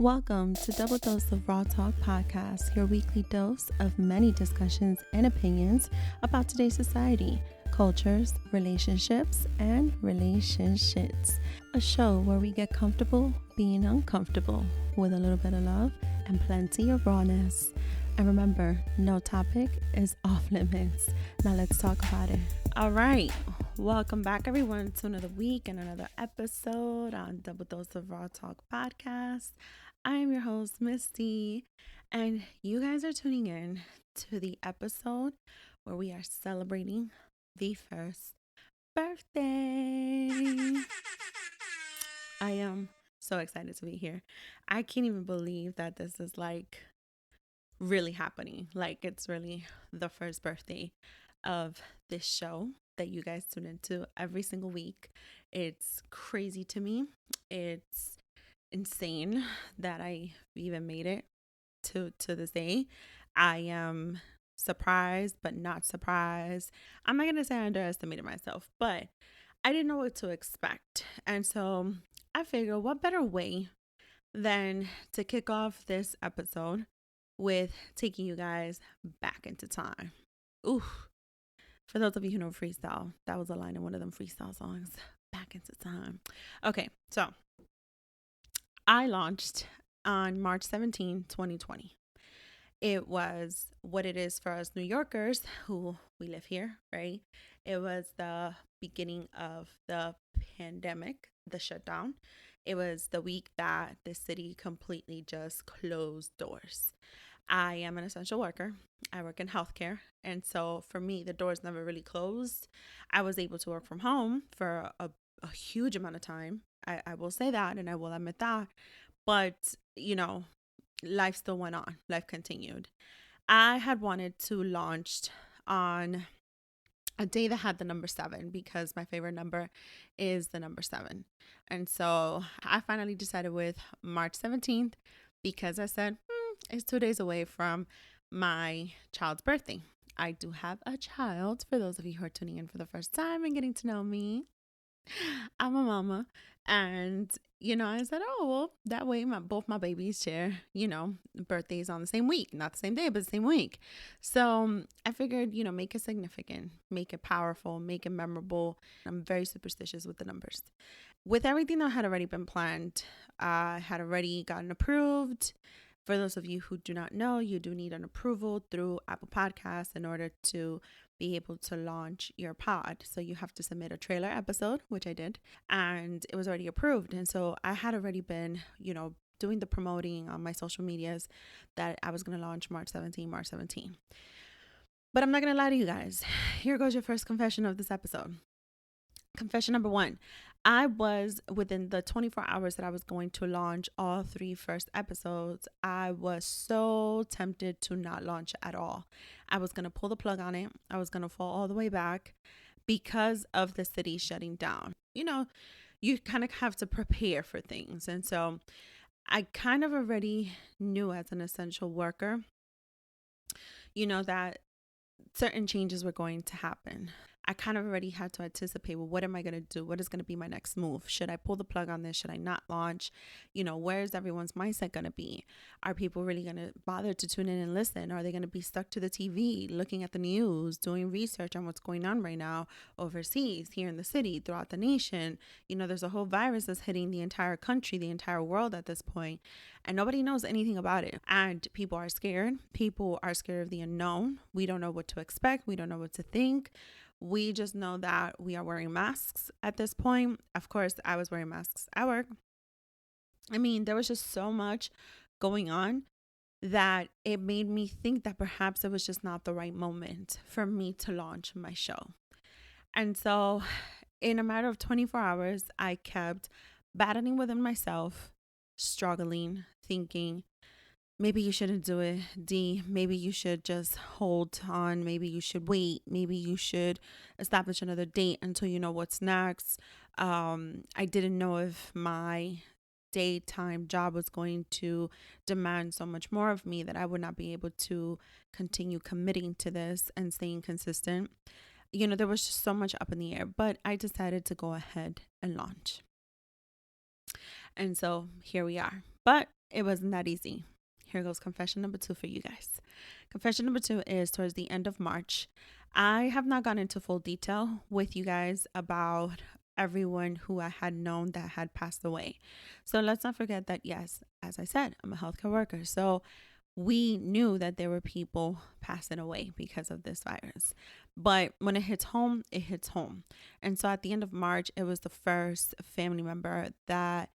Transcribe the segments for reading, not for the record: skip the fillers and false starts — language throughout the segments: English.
Welcome to DoubleDose of RawTalk podcast, your weekly dose of many discussions and opinions about today's society, cultures, relationships, and relationships. A show where we get comfortable being uncomfortable with a little bit of love and plenty of rawness. And remember, no topic is off limits. Now let's talk about it. All right. Welcome back, everyone, to another week and another episode on DoubleDose of RawTalk podcast. I am your host, Misty, and you guys are tuning in to the episode where we are celebrating the first birthday. I am so excited to be here. I can't even believe that this is really happening. It's really the first birthday of this show that you guys tune into every single week. It's crazy to me. It's insane that I even made it to this day. I am surprised, but not surprised. I'm not gonna say I underestimated myself, but I didn't know what to expect. And so I figured, what better way than to kick off this episode with taking you guys back into time. Ooh. For those of you who know freestyle, that was a line in one of them freestyle songs. Back into time. Okay, so I launched on March 17, 2020. It was what it is for us New Yorkers who we live here, right? It was the beginning of the pandemic, the shutdown. It was the week that the city completely just closed doors. I am an essential worker. I work in healthcare. And so for me, the doors never really closed. I was able to work from home for a huge amount of time. I will say that, and I will admit that. But, life still went on. Life continued. I had wanted to launch on a day that had the number 7 because my favorite number is the number 7. And so I finally decided with March 17th because I said, it's 2 days away from my child's birthday. I do have a child, for those of you who are tuning in for the first time and getting to know me. I'm a mama. And, I said, that way both my babies share, birthdays on the same week. Not the same day, but the same week. So I figured, make it significant, make it powerful, make it memorable. I'm very superstitious with the numbers. With everything that had already been planned, I had already gotten approved. For those of you who do not know, you do need an approval through Apple Podcasts in order to be able to launch your pod. So you have to submit a trailer episode, which I did, and it was already approved. And so I had already been, doing the promoting on my social medias that I was going to launch March 17. But I'm not going to lie to you guys. Here goes your first confession of this episode. Confession number 1. I was within the 24 hours that I was going to launch all 3 first episodes. I was so tempted to not launch at all. I was going to pull the plug on it. I was going to fall all the way back because of the city shutting down. You kind of have to prepare for things. And so I kind of already knew as an essential worker, that certain changes were going to happen. I kind of already had to anticipate, what am I going to do? What is going to be my next move? Should I pull the plug on this? Should I not launch? Where is everyone's mindset going to be? Are people really going to bother to tune in and listen? Are they going to be stuck to the TV, looking at the news, doing research on what's going on right now overseas, here in the city, throughout the nation? There's a whole virus that's hitting the entire country, the entire world at this point, and nobody knows anything about it. And people are scared. People are scared of the unknown. We don't know what to expect. We don't know what to think. We just know that we are wearing masks at this point. Of course, I was wearing masks at work. There was just so much going on that it made me think that perhaps it was just not the right moment for me to launch my show. And so in a matter of 24 hours, I kept battling within myself, struggling, thinking, maybe you shouldn't do it, D. Maybe you should just hold on. Maybe you should wait. Maybe you should establish another date until you know what's next. I didn't know if my daytime job was going to demand so much more of me that I would not be able to continue committing to this and staying consistent. There was just so much up in the air, but I decided to go ahead and launch. And so here we are. But it wasn't that easy. Here goes confession number 2 for you guys. Confession number 2 is towards the end of March. I have not gone into full detail with you guys about everyone who I had known that had passed away. So let's not forget that, yes, as I said, I'm a healthcare worker. So we knew that there were people passing away because of this virus. But when it hits home, it hits home. And so at the end of March, it was the first family member that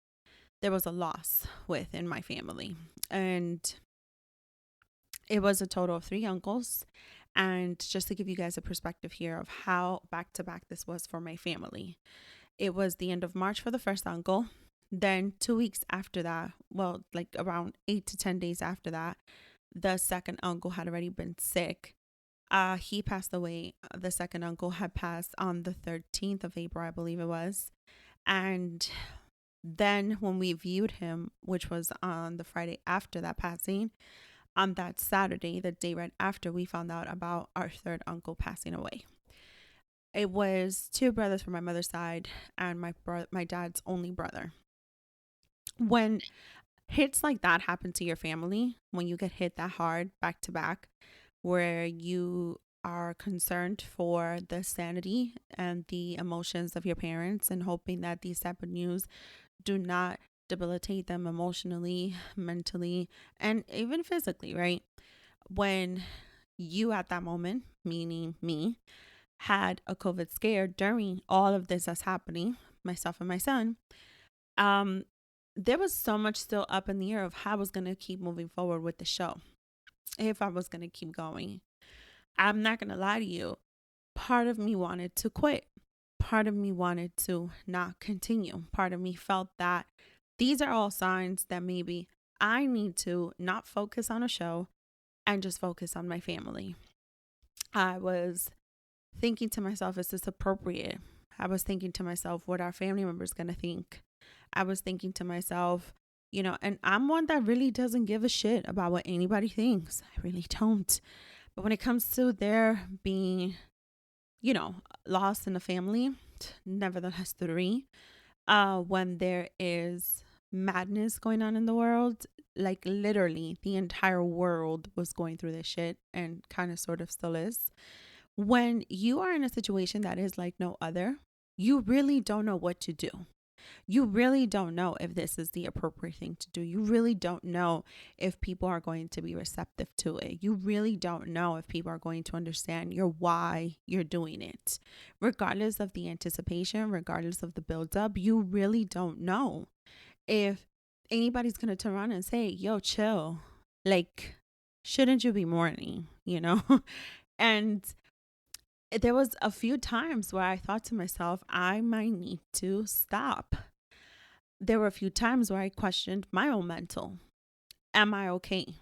there was a loss with in my family. And it was a total of 3 uncles. And just to give you guys a perspective here of how back to back this was for my family, it was the end of March for the first uncle. Then 2 weeks after that, well, like around 8 to 10 days after that, the second uncle had already been sick. He passed away. The second uncle had passed on the 13th of April, I believe it was. And then when we viewed him, which was on the Friday after that passing, on that Saturday, the day right after, we found out about our third uncle passing away. It was 2 brothers from my mother's side and my dad's only brother. When hits like that happen to your family, when you get hit that hard back to back, where you are concerned for the sanity and the emotions of your parents and hoping that these type of news do not debilitate them emotionally, mentally, and even physically, right? When you at that moment, meaning me, had a COVID scare during all of this that's happening, myself and my son, there was so much still up in the air of how I was going to keep moving forward with the show. If I was going to keep going. I'm not going to lie to you. Part of me wanted to quit. Part of me wanted to not continue. Part of me felt that these are all signs that maybe I need to not focus on a show and just focus on my family. I was thinking to myself, is this appropriate? I was thinking to myself, what are family members going to think? I was thinking to myself, and I'm one that really doesn't give a shit about what anybody thinks. I really don't. But when it comes to there being, lost in a family, nevertheless 3, when there is madness going on in the world, like literally the entire world was going through this shit and kind of sort of still is. When you are in a situation that is like no other, you really don't know what to do. You really don't know if this is the appropriate thing to do. You really don't know if people are going to be receptive to it. You really don't know if people are going to understand your why you're doing it. Regardless of the anticipation, regardless of the build-up, you really don't know if anybody's going to turn around and say, yo, chill. Like, shouldn't you be mourning, And there was a few times where I thought to myself, I might need to stop. There were a few times where I questioned my own mental. Am I okay?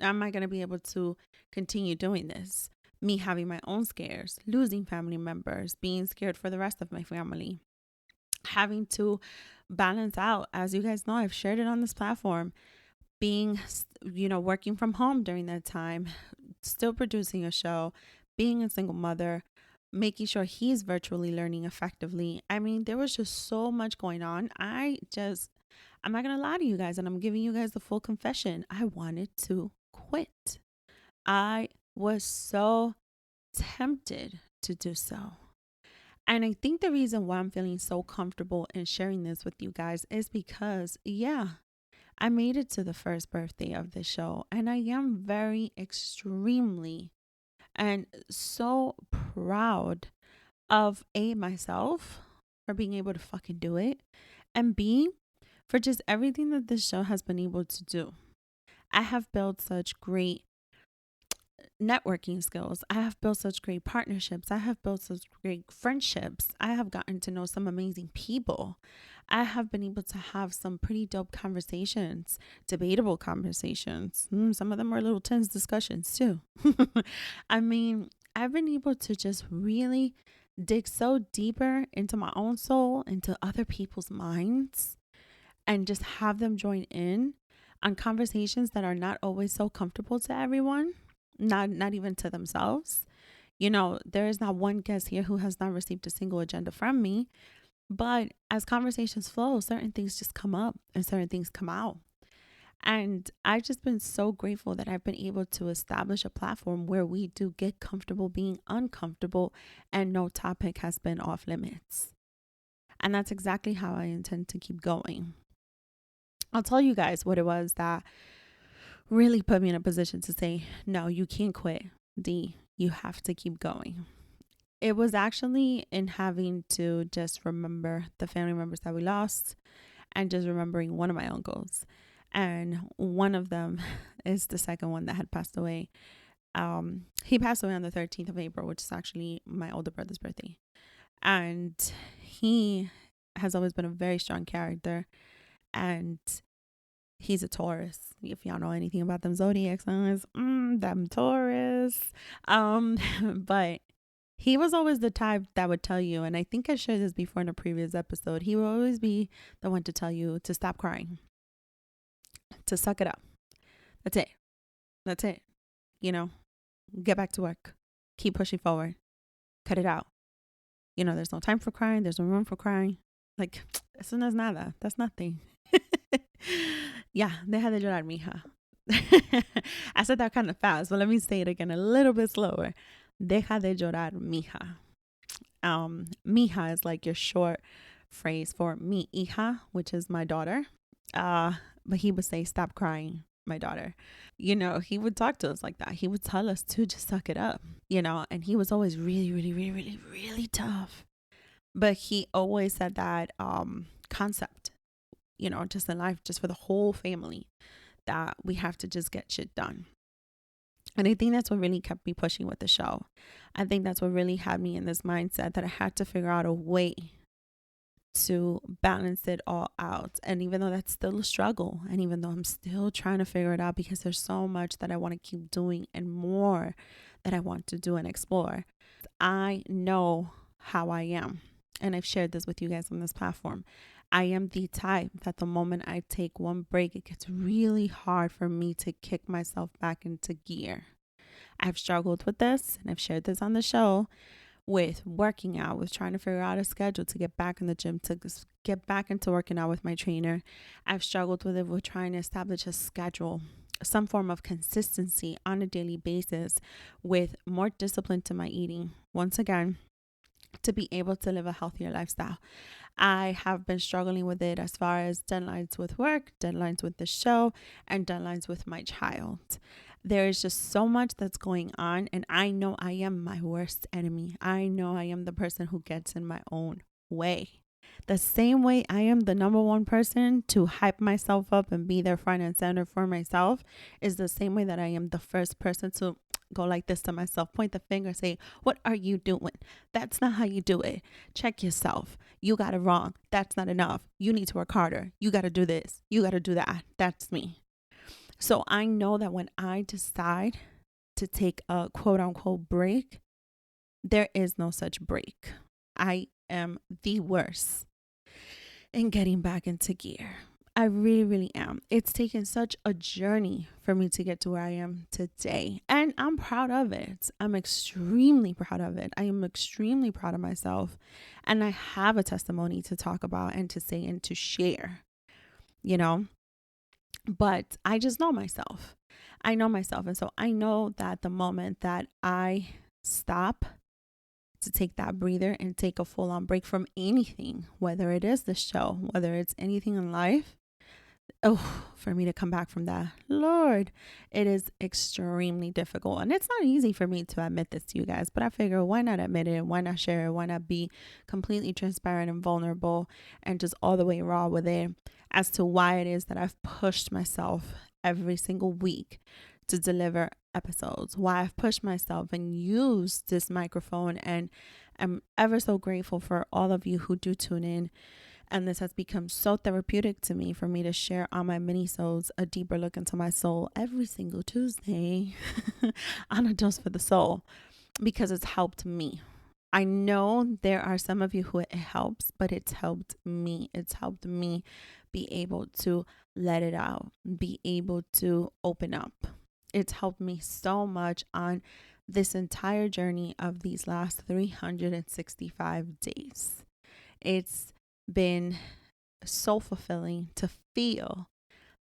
Am I going to be able to continue doing this? Me having my own scares, losing family members, being scared for the rest of my family, having to balance out. As you guys know, I've shared it on this platform, being, working from home during that time, still producing a show, being a single mother, making sure he's virtually learning effectively. I mean, there was just so much going on. I'm not going to lie to you guys, and I'm giving you guys the full confession. I wanted to quit. I was so tempted to do so. And I think the reason why I'm feeling so comfortable in sharing this with you guys is because, I made it to the first birthday of the show, and I am very extremely and so proud of myself for being able to fucking do it, and B, for just everything that this show has been able to do. I have built such great networking skills. I have built such great partnerships. I have built such great friendships. I have gotten to know some amazing people. I have been able to have some pretty dope conversations, debatable conversations. Some of them were little tense discussions too. I mean, I've been able to just really dig so deeper into my own soul, into other people's minds, and just have them join in on conversations that are not always so comfortable to everyone. Not even to themselves. There is not one guest here who has not received a single agenda from me. But as conversations flow, certain things just come up and certain things come out. And I've just been so grateful that I've been able to establish a platform where we do get comfortable being uncomfortable and no topic has been off limits. And that's exactly how I intend to keep going. I'll tell you guys what it was that really put me in a position to say, no, you can't quit. D, you have to keep going. It was actually in having to just remember the family members that we lost and just remembering one of my uncles. And one of them is the second one that had passed away. He passed away on the 13th of April, which is actually my older brother's birthday. And he has always been a very strong character. And he's a Taurus. If y'all know anything about them zodiac signs, them Taurus. But he was always the type that would tell you, and I think I shared this before in a previous episode, he will always be the one to tell you to stop crying, to suck it up. That's it. That's it. You know, get back to work. Keep pushing forward. Cut it out. You know, there's no time for crying. There's no room for crying. Like, eso no es nada. That's nothing. Yeah, deja de llorar, mija. I said that kind of fast, but let me say it again a little bit slower. Deja de llorar, mija. Mija is like your short phrase for mi hija, which is my daughter. But he would say, stop crying, my daughter. You know, he would talk to us like that. He would tell us to just suck it up, you know, and he was always really, really, really, really, really tough. But he always said that concept, you know, just in life, just for the whole family, that we have to just get shit done. And I think that's what really kept me pushing with the show. I think that's what really had me in this mindset that I had to figure out a way to balance it all out. And even though that's still a struggle, and even though I'm still trying to figure it out, because there's so much that I want to keep doing and more that I want to do and explore, I know how I am. And I've shared this with you guys on this platform. I am the type that the moment I take one break, it gets really hard for me to kick myself back into gear. I've struggled with this, and I've shared this on the show, with working out, with trying to figure out a schedule to get back in the gym, to get back into working out with my trainer. I've struggled with it with trying to establish a schedule, some form of consistency on a daily basis, with more discipline to my eating. Once again, to be able to live a healthier lifestyle. I have been struggling with it as far as deadlines with work, deadlines with the show, and deadlines with my child. There is just so much that's going on, and I know I am my worst enemy. I know I am the person who gets in my own way. The same way I am the number one person to hype myself up and be there front and center for myself is the same way that I am the first person to go like this to myself, point the finger, say, what are you doing? That's not how you do it. Check yourself. You got it wrong. That's not enough. You need to work harder. You got to do this. You got to do that. That's me. So I know that when I decide to take a quote unquote break, there is no such break. I am the worst in getting back into gear. I really, really am. It's taken such a journey for me to get to where I am today. And I'm proud of it. I'm extremely proud of it. I am extremely proud of myself. And I have a testimony to talk about and to say and to share, you know. But I just know myself. I know myself. And so I know that the moment that I stop to take that breather and take a full on break from anything, whether it is the show, whether it's anything in life, for me to come back from that, Lord, it is extremely difficult. And it's not easy for me to admit this to you guys, but I figure, why not admit it? Why not share it? Why not be completely transparent and vulnerable and just all the way raw with it as to why it is that I've pushed myself every single week to deliver episodes, why I've pushed myself and used this microphone. And I'm ever so grateful for all of you who do tune in. And this has become so therapeutic to me, for me to share on my mini-sodes a deeper look into my soul every single Tuesday on A Dose for the Soul, because it's helped me. I know there are some of you who it helps, but it's helped me. It's helped me be able to let it out, be able to open up. It's helped me so much on this entire journey of these last 365 days. It's been so fulfilling to feel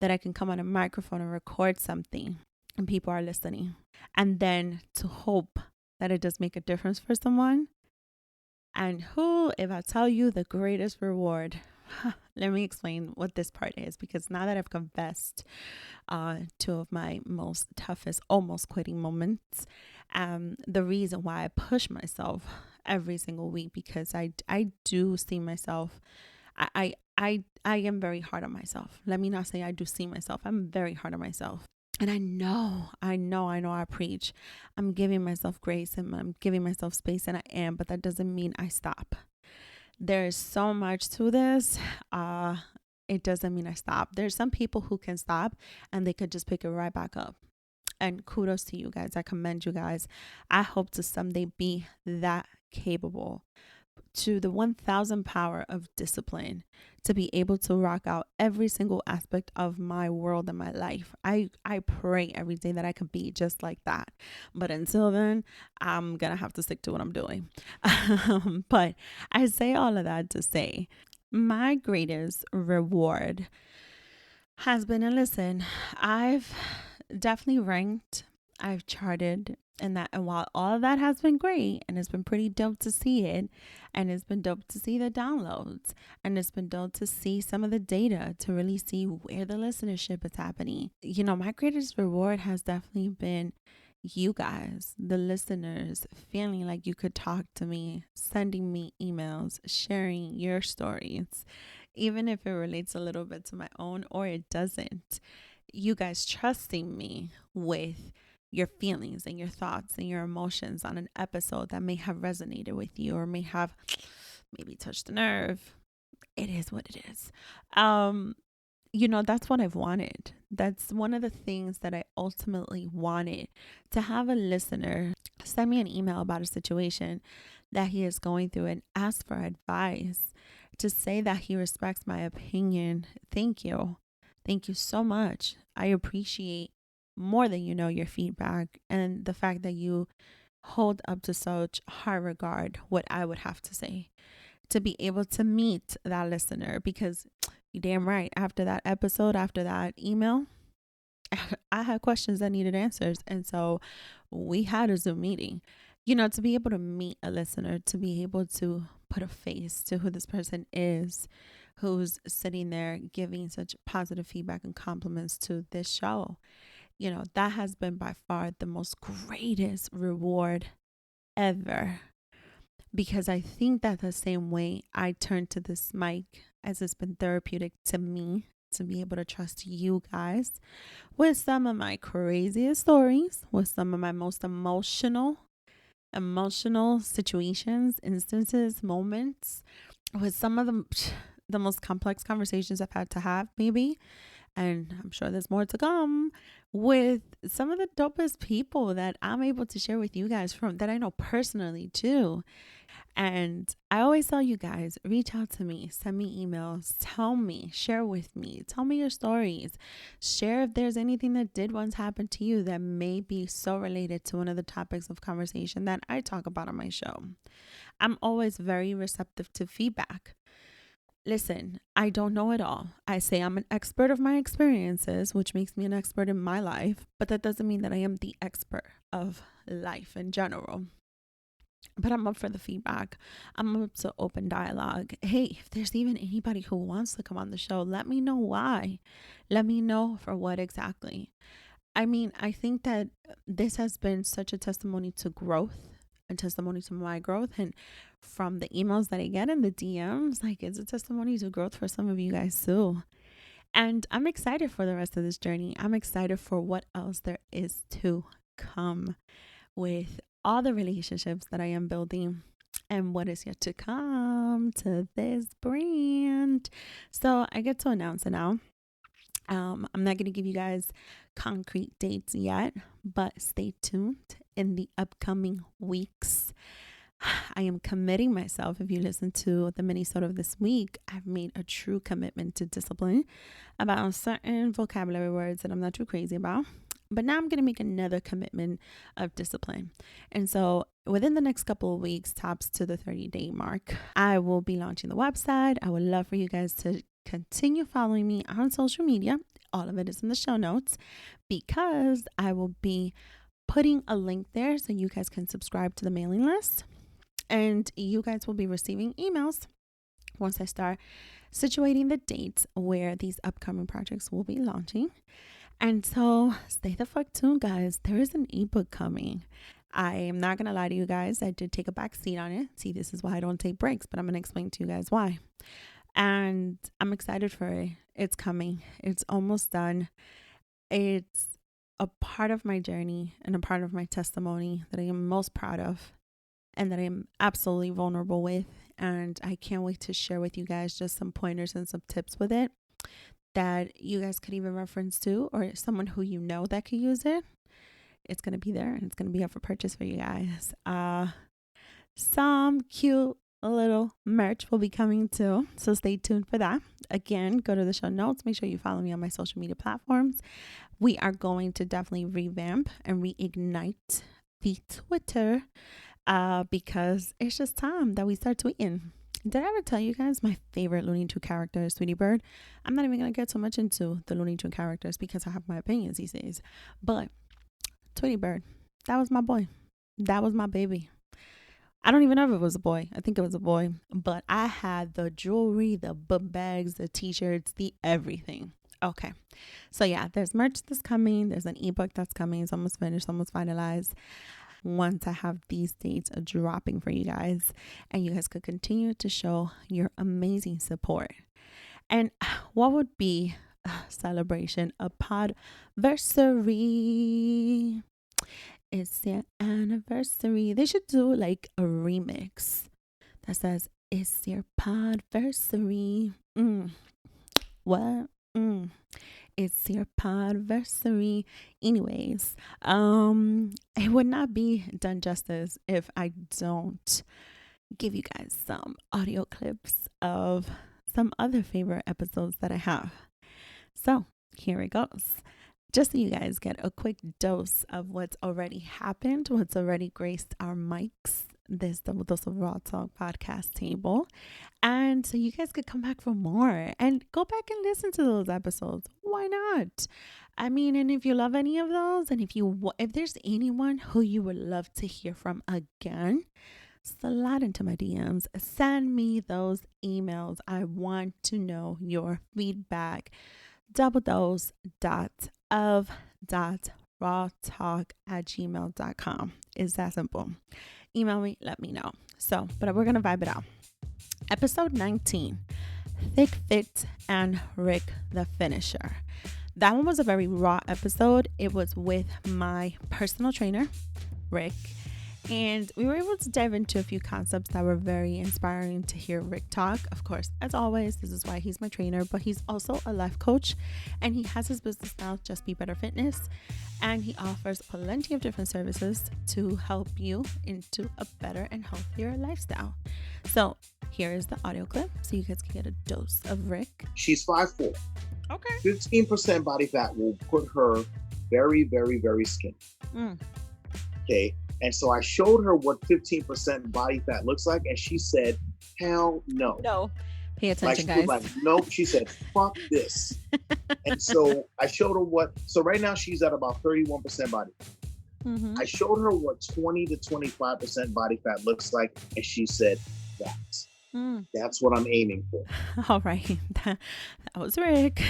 that I can come on a microphone and record something and people are listening. And then to hope that it does make a difference for someone. And if I tell you the greatest reward, let me explain what this part is, because now that I've confessed two of my most toughest almost quitting moments, the reason why I push myself every single week, because I do see myself, I am very hard on myself. Let me not say I do see myself. I'm very hard on myself. And I know I preach. I'm giving myself grace and I'm giving myself space, and I am, but that doesn't mean I stop. There is so much to this. It doesn't mean I stop. There's some people who can stop and they could just pick it right back up. And kudos to you guys. I commend you guys. I hope to someday be that capable, to the 1000 power of discipline, to be able to rock out every single aspect of my world and my life. I pray every day that I could be just like that. But until then, I'm going to have to stick to what I'm doing. But I say all of that to say my greatest reward has been, and listen, I've definitely ranked, I've charted, and while all of that has been great, and it's been pretty dope to see it, and it's been dope to see the downloads, and it's been dope to see some of the data to really see where the listenership is happening. You know, my greatest reward has definitely been you guys, the listeners, feeling like you could talk to me, sending me emails, sharing your stories, even if it relates a little bit to my own or it doesn't. You guys trusting me with your feelings and your thoughts and your emotions on an episode that may have resonated with you or may have maybe touched a nerve. It is what it is. You know, that's what I've wanted. That's one of the things that I ultimately wanted, to have a listener send me an email about a situation that he is going through and ask for advice, to say that he respects my opinion. Thank you. Thank you so much. I appreciate more than you know your feedback and the fact that you hold up to such high regard what I would have to say, to be able to meet that listener, because you damn right, after that episode, after that email, I had questions that needed answers. And so we had a Zoom meeting, you know, to be able to meet a listener, to be able to put a face to who this person is, who's sitting there giving such positive feedback and compliments to this show. You know, that has been by far the most greatest reward ever, because I think that the same way I turn to this mic, as it's been therapeutic to me to be able to trust you guys with some of my craziest stories, with some of my most emotional situations, instances, moments, with some of the most complex conversations I've had to have, maybe. And I'm sure there's more to come, with some of the dopest people that I'm able to share with you guys, from that I know personally too. And I always tell you guys, reach out to me, send me emails, tell me, share with me, tell me your stories, share if there's anything that did once happen to you that may be so related to one of the topics of conversation that I talk about on my show. I'm always very receptive to feedback. Listen, I don't know it all. I say I'm an expert of my experiences, which makes me an expert in my life, but that doesn't mean that I am the expert of life in general. But I'm up for the feedback. I'm up to open dialogue. Hey, if there's even anybody who wants to come on the show, let me know why. Let me know for what exactly. I mean, I think that this has been such a testimony to growth, a testimony to my growth. And from the emails that I get in the DMs, like, it's a testimony to growth for some of you guys too. And I'm excited for the rest of this journey. I'm excited for what else there is to come with all the relationships that I am building and what is yet to come to this brand. So I get to announce it now. I'm not going to give you guys concrete dates yet, but stay tuned in the upcoming weeks. I am committing myself. If you listen to the mini-sode of this week, I've made a true commitment to discipline about certain vocabulary words that I'm not too crazy about. But now I'm going to make another commitment of discipline. And so within the next couple of weeks, tops to the 30-day mark, I will be launching the website. I would love for you guys to continue following me on social media. all of it is in the show notes, because I will be putting a link there so you guys can subscribe to the mailing list, and you guys will be receiving emails once I start situating the dates where these upcoming projects will be launching. And so stay the fuck tuned, guys. There is an ebook coming. I am not going to lie to you guys. I did take a back seat on it. See, this is why I don't take breaks, but I'm going to explain to you guys why. And I'm excited for it. It's coming. It's almost done. It's a part of my journey and a part of my testimony that I am most proud of and that I am absolutely vulnerable with. And I can't wait to share with you guys just some pointers and some tips with it that you guys could even reference to, or someone who you know that could use it. It's going to be there and it's going to be up for purchase for you guys. Some cute little merch will be coming too, so stay tuned for that. Again, go to the show notes. Make sure you follow me on my social media platforms. We are going to definitely revamp and reignite the Twitter because it's just time that we start tweeting. Did I ever tell you guys my favorite Looney Tunes character is Tweety Bird? I'm not even going to get so much into the Looney Tunes characters because I have my opinions these days. But Tweety Bird, that was my boy. That was my baby. I don't even know if it was a boy. I think it was a boy. But I had the jewelry, the book bags, the t-shirts, the everything. Okay. So yeah, there's merch that's coming. There's an ebook that's coming. It's almost finished, almost finalized. Once I have these dates dropping for you guys, and you guys could continue to show your amazing support. And what would be a celebration, a Pod-Ver-Sary? It's their anniversary. They should do like a remix that says, it's their Pod-Ver-Sary. What? It's your Pod-Ver-Sary. Anyways, it would not be done justice if I don't give you guys some audio clips of some other favorite episodes that I have. So here it goes. Just so you guys get a quick dose of what's already happened, what's already graced our mics, this DoubleDose of RawTalk podcast table. And so you guys could come back for more and go back and listen to those episodes. Why not? I mean, and if you love any of those, and if there's anyone who you would love to hear from again, slide into my DMs. Send me those emails. I want to know your feedback. doubledose.of.rawtalk@gmail.com. It's that simple. Email me, let me know. So, but we're going to vibe it out. Episode 19, Thick Fit and Rick the Finisher. That one was a very raw episode. It was with my personal trainer, Rick. And we were able to dive into a few concepts that were very inspiring to hear Rick talk. Of course, as always, this is why he's my trainer, but he's also a life coach, and he has his business now, Just Be Better Fitness, and he offers plenty of different services to help you into a better and healthier lifestyle. So here is the audio clip so you guys can get a dose of Rick. She's 5'4". Okay. 15% body fat will put her very, very, very skinny. Okay. And so I showed her what 15% body fat looks like, and she said, hell no. No. Pay attention, guys. Nope. She said, fuck this. And so I showed her so right now she's at about 31% body fat. Mm-hmm. I showed her what 20 to 25% body fat looks like, and she said, that's what I'm aiming for. All right. That was Rick.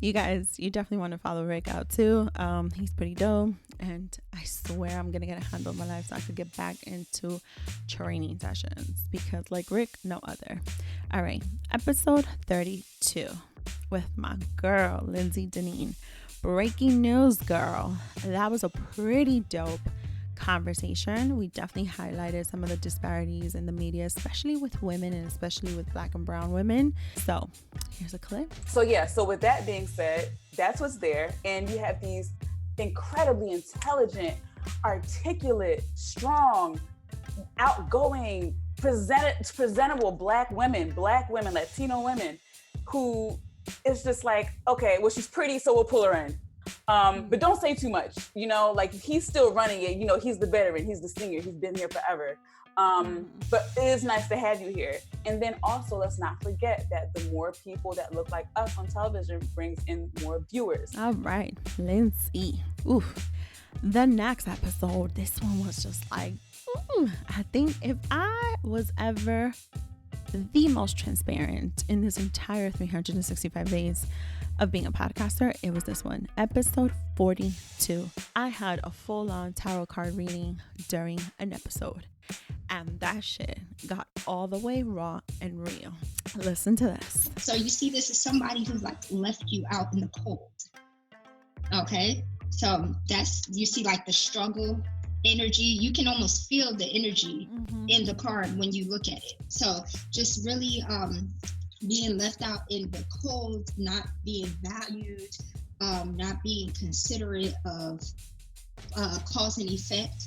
You guys, you definitely want to follow Rick out too. He's pretty dope. And I swear I'm going to get a handle on my life so I could get back into training sessions because like Rick, no other. All right. Episode 32 with my girl, Lindsay Daneen. Breaking news, girl. That was a pretty dope conversation. We definitely highlighted some of the disparities in the media, especially with women and especially with Black and brown women. So here's a clip. So with that being said, that's what's there. And you have these incredibly intelligent, articulate, strong, outgoing, presentable Black women, Latino women who is just like, okay, well, she's pretty, so we'll pull her in. But don't say too much, like he's still running it, he's the veteran, he's the senior, he's been here forever. But it is nice to have you here. And then also, let's not forget that the more people that look like us on television brings in more viewers. All right, Lindsay. Oof. The next episode, this one was just like, I think if I was ever the most transparent in this entire 365 days of being a podcaster, it was this one, episode 42. I had a full-on tarot card reading during an episode, and that shit got all the way raw and real. Listen to this. So you see, this is somebody who like left you out in the cold. Okay, so that's, you see like the struggle energy. You can almost feel the energy in the card when you look at it. So just really being left out in the cold, not being valued, not being considerate of cause and effect,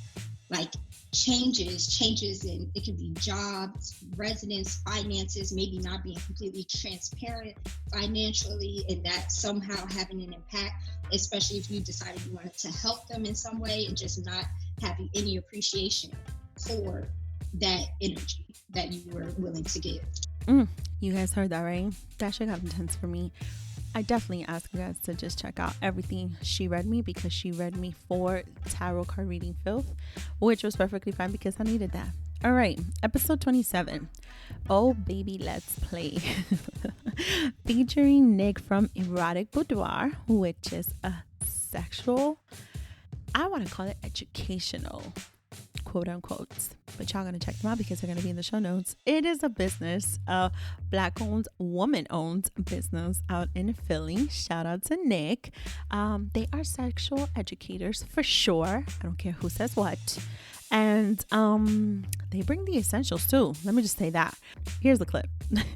like changes in, it could be jobs, residence, finances, maybe not being completely transparent financially, and that somehow having an impact, especially if you decided you wanted to help them in some way, and just not having any appreciation for that energy that you were willing to give. You guys heard that, right? That shit got intense for me. I definitely ask you guys to just check out everything she read me, because she read me for tarot card reading filth, which was perfectly fine because I needed that. All right, episode 27. Oh baby, let's play. Featuring Nick from Erotic Boudoir, which is a sexual, I want to call it educational, quote unquote, but y'all gonna check them out because they're gonna be in the show notes. It is a business, a Black owned, woman owned business out in Philly. Shout out to Nick. They are sexual educators for sure. I don't care who says what. And they bring the essentials too. Let me just say that. Here's the clip.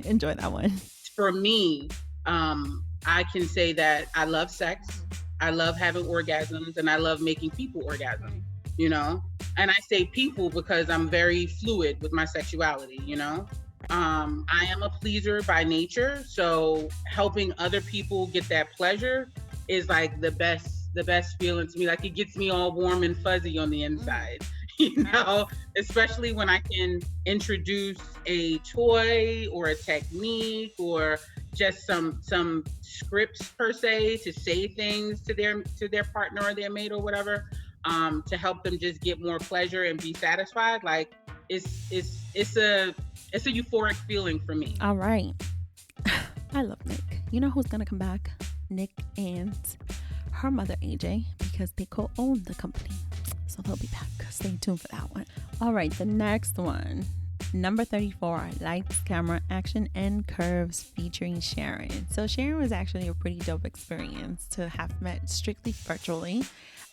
Enjoy that one. For me, I can say that I love sex. I love having orgasms, and I love making people orgasm, you know? And I say people because I'm very fluid with my sexuality, you know? I am a pleaser by nature, so helping other people get that pleasure is like the best feeling to me. Like, it gets me all warm and fuzzy on the inside, you know? Especially when I can introduce a toy or a technique or just some scripts per se to say things to their partner or their mate or whatever, to help them just get more pleasure and be satisfied. Like, it's a euphoric feeling for me. All right. I love Nick. You know who's gonna come back? Nick and her mother AJ, because they co-own the company, so they'll be back. Stay tuned for that one. All right, the next one, number 34, Lights, Camera, Action, and Curves, featuring Sharon. So Sharon was actually a pretty dope experience to have met strictly virtually.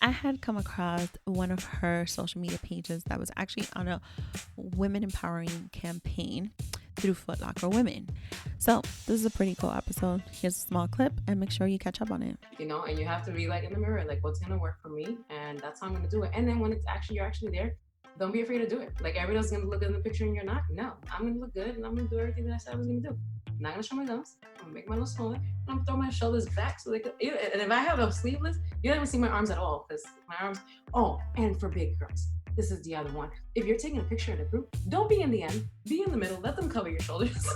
I had come across one of her social media pages that was actually on a women empowering campaign through Foot Locker Women. So this is a pretty cool episode. Here's a small clip, and make sure you catch up on it. You know, and you have to be like in the mirror, like, what's gonna work for me, and that's how I'm gonna do it. And then when you're actually there, don't be afraid to do it. Like, everybody else is gonna look in the picture and you're not. No, I'm gonna look good and I'm gonna do everything that I said I was gonna do. I'm not gonna show my gums. I'm gonna make my nose smaller. I'm gonna throw my shoulders back so they could. And if I have a sleeveless, you don't even see my arms at all, because my arms. Oh, and for big girls, this is the other one. If you're taking a picture in a group, don't be in the end. Be in the middle. Let them cover your shoulders.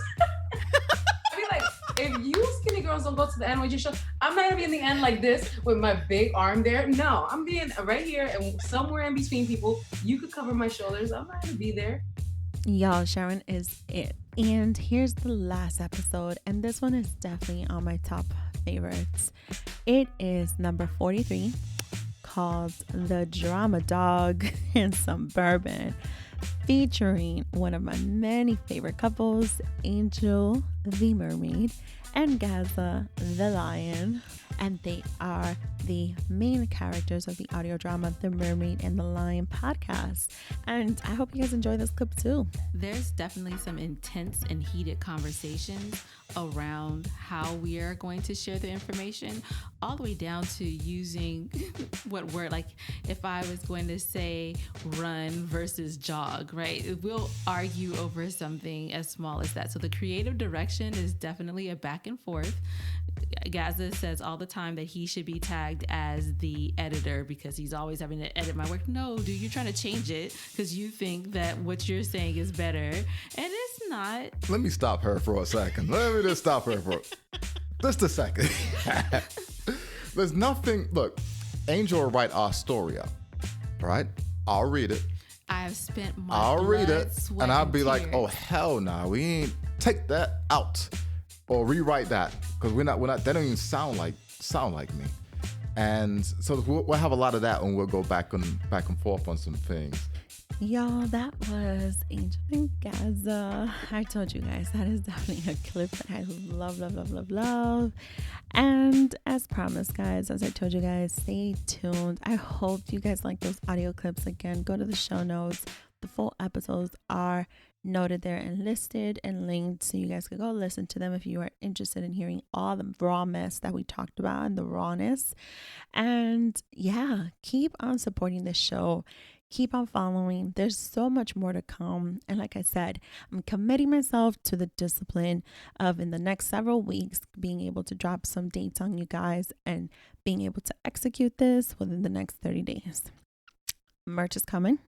I mean, like, if you skinny girls don't go to the end with your shoulder, I'm not gonna be in the end like this with my big arm there. No, I'm being right here and somewhere in between people. You could cover my shoulders. I'm not gonna be there. Y'all, Sharon is it. And here's the last episode, and this one is definitely on my top favorites. It is number 43, called The Drama Dawg and Some Bourbon, featuring one of my many favorite couples, Angel the Mermaid and Gazza the Lion. And they are the main characters of the audio drama The Mermaid and the Lion podcast. And I hope you guys enjoy this clip too. There's definitely some intense and heated conversations around how we are going to share the information, all the way down to using what word, like if I was going to say run versus jog, right? We'll argue over something as small as that. So the creative direction is definitely a back and forth. Gazza says all the time that he should be tagged as the editor because he's always having to edit my work. No, dude, you're trying to change it because you think that what you're saying is better, and it's not. Let me stop her for a second. Let me just stop her for just a second. There's nothing. Look, Angel will write our story up, right? I'll read it. I've spent my I'll read blood, it, sweat, and I'll be tears. like, "Oh hell, nah, we ain't take that out or rewrite that because we're not. That don't even sound like me." And so we'll have a lot of that, and we'll go back and forth on some things. Y'all, that was Angel and Gazza. I told you guys that is definitely a clip that I love. And as promised, guys, as I told you guys, stay tuned. I hope you guys like those audio clips. Again, go to the show notes. The full episodes are noted there and listed and linked, so you guys can go listen to them if you are interested in hearing all the raw mess that we talked about and the rawness. And yeah, keep on supporting the show. Keep on following. There's so much more to come. And like I said, I'm committing myself to the discipline of in the next several weeks being able to drop some dates on you guys and being able to execute this within the next 30 days. Merch is coming.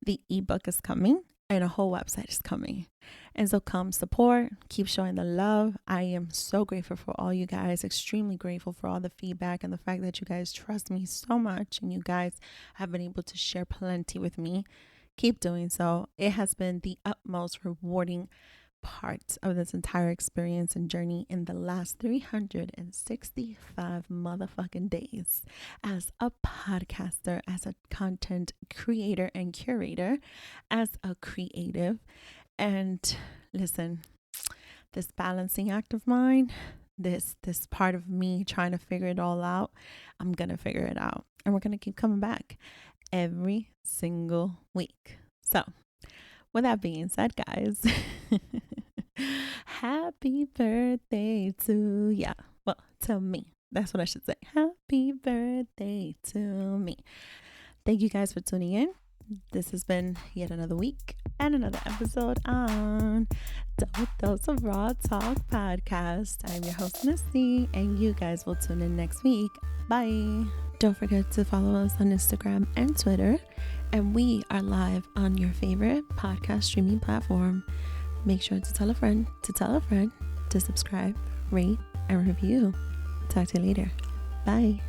The ebook is coming. And a whole website is coming. And so come support, keep showing the love. I am so grateful for all you guys, extremely grateful for all the feedback and the fact that you guys trust me so much and you guys have been able to share plenty with me. Keep doing so. It has been the utmost rewarding part of this entire experience and journey in the last 365 motherfucking days as a podcaster, as a content creator and curator, as a creative. And listen, this balancing act of mine, this part of me trying to figure it all out, I'm gonna figure it out, and we're gonna keep coming back every single week. So with that being said, guys, happy birthday to ya. Well, to me. That's what I should say. Happy birthday to me. Thank you guys for tuning in. This has been yet another week and another episode on DoubleDose of RawTalk podcast. I'm your host, Lindsay, and you guys will tune in next week. Bye. Don't forget to follow us on Instagram and Twitter. And we are live on your favorite podcast streaming platform. Make sure to tell a friend to subscribe, rate, and review. Talk to you later. Bye.